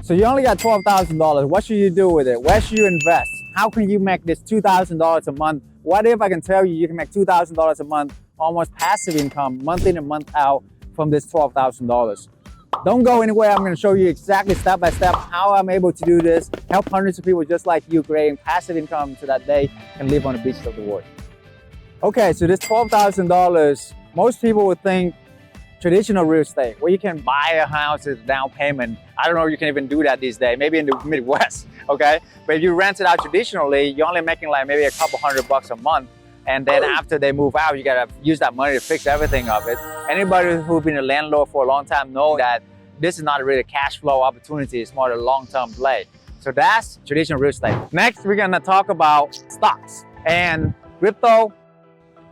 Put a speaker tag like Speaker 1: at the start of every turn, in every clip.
Speaker 1: So you only got $12,000. What should you do with it? Where should you invest? How can you make this $2,000 a month? What if I can tell you can make $2,000 a month, almost passive income, month in and month out from this $12,000? Don't go anywhere. I'm going to show you exactly step by step how I'm able to do this, help hundreds of people just like you creating passive income so that they can live on the beaches of the world. Okay, so this $12,000, most people would think traditional real estate, where you can buy a house as a down payment. I don't know if you can even do that these days, maybe in the Midwest, okay? But if you rent it out traditionally, you're only making like maybe a couple $100 a month. And then after they move out, you gotta use that money to fix everything of it. Anybody who's been a landlord for a long time know that this is not a really cash flow opportunity, it's more a long-term play. So that's traditional real estate. Next, we're gonna talk about stocks and crypto.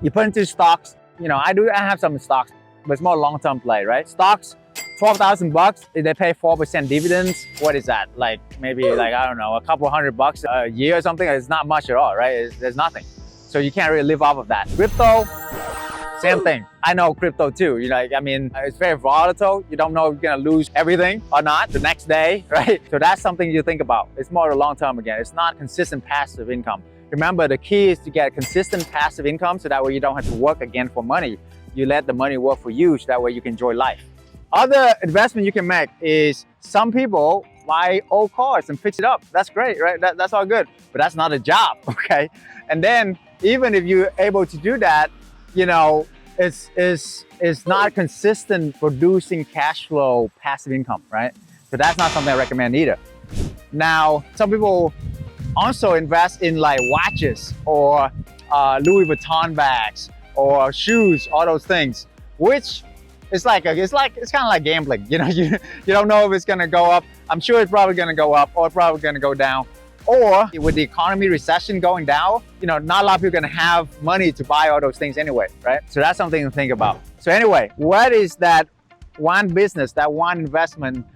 Speaker 1: You put into stocks, you know, I have some stocks, but it's more long-term play, right? Stocks, 12,000 bucks, if they pay 4% dividends, what is that? Like maybe like, I don't know, a couple $100 a year or something. It's not much at all, right? There's nothing. So you can't really live off of that. Crypto, same thing. I know crypto too. You know, like, I mean, it's very volatile. You don't know if you're gonna lose everything or not the next day, right? So that's something you think about. It's more long-term again. It's not consistent passive income. Remember, the key is to get consistent passive income so that way you don't have to work again for money. You let the money work for you so that way you can enjoy life. Other investment you can make is some people buy old cars and fix it up. That's great, right? That's all good, but that's not a job, okay? And then even if you're able to do that, you know, it's not consistent producing cash flow, passive income, right? So that's not something I recommend either. Now, some people also invest in like watches or Louis Vuitton bags or shoes, all those things, which it's kind of like gambling. You know, you don't know if it's gonna go up. I'm sure it's probably gonna go up or probably gonna go down. Or with the economy recession going down, you know, not a lot of people are gonna have money to buy all those things anyway, right? So that's something to think about. So anyway, what is that one business, that one investment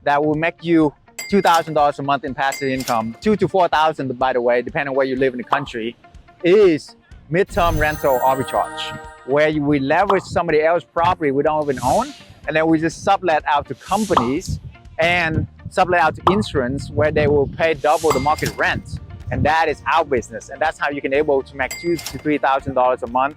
Speaker 1: that will make you $2,000 a month in passive income, $2,000 to $4,000 by the way, depending on where you live in the country, is midterm rental arbitrage, where we leverage somebody else's property we don't even own, and then we just sublet out to companies and sublet out to insurance where they will pay double the market rent. And that is our business. And that's how you can able to make $2,000 to $3,000 a month,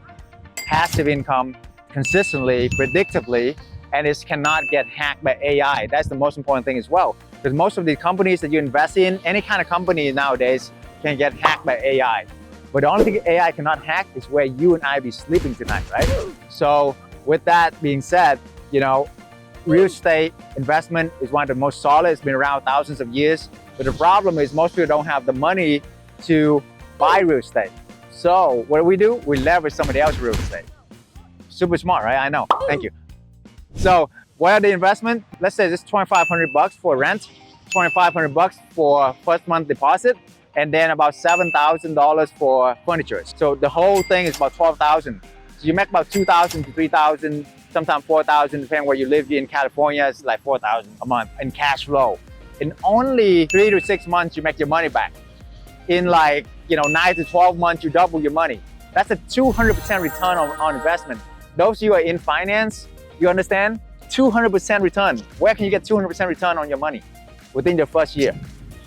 Speaker 1: passive income, consistently, predictably, and it cannot get hacked by AI. That's the most important thing as well. Because most of the companies that you invest in, any kind of company nowadays, can get hacked by AI. But the only thing AI cannot hack is where you and I be sleeping tonight, right? So with that being said, you know, real estate investment is one of the most solid. It's been around thousands of years. But the problem is most people don't have the money to buy real estate. So what do? We leverage somebody else's real estate. Super smart, right? I know. Thank you. So what are the investment? Let's say this $2,500 for rent, $2,500 for first month deposit, and then about $7,000 for furniture. So the whole thing is about $12,000. So you make about $2,000 to $3,000, sometimes $4,000, depending where you live. Here in California, it's like $4,000 a month in cash flow. In only 3 to 6 months, you make your money back. In like, 9 to 12 months, you double your money. That's a 200% return on investment. Those of you who are in finance, you understand? 200% return. Where can you get 200% return on your money within your first year?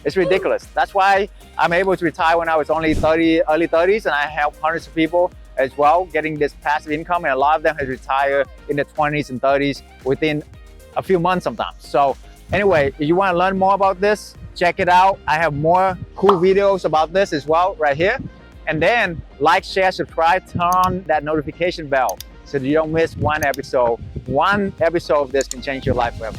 Speaker 1: It's ridiculous. That's why I'm able to retire when I was only early 30s, and I help hundreds of people as well getting this passive income, and a lot of them has retired in their 20s and 30s within a few months sometimes. So anyway, if you want to learn more about this, check it out. I have more cool videos about this as well right here. And then like, share, subscribe, turn on that notification bell so that you don't miss one episode. One episode of this can change your life forever.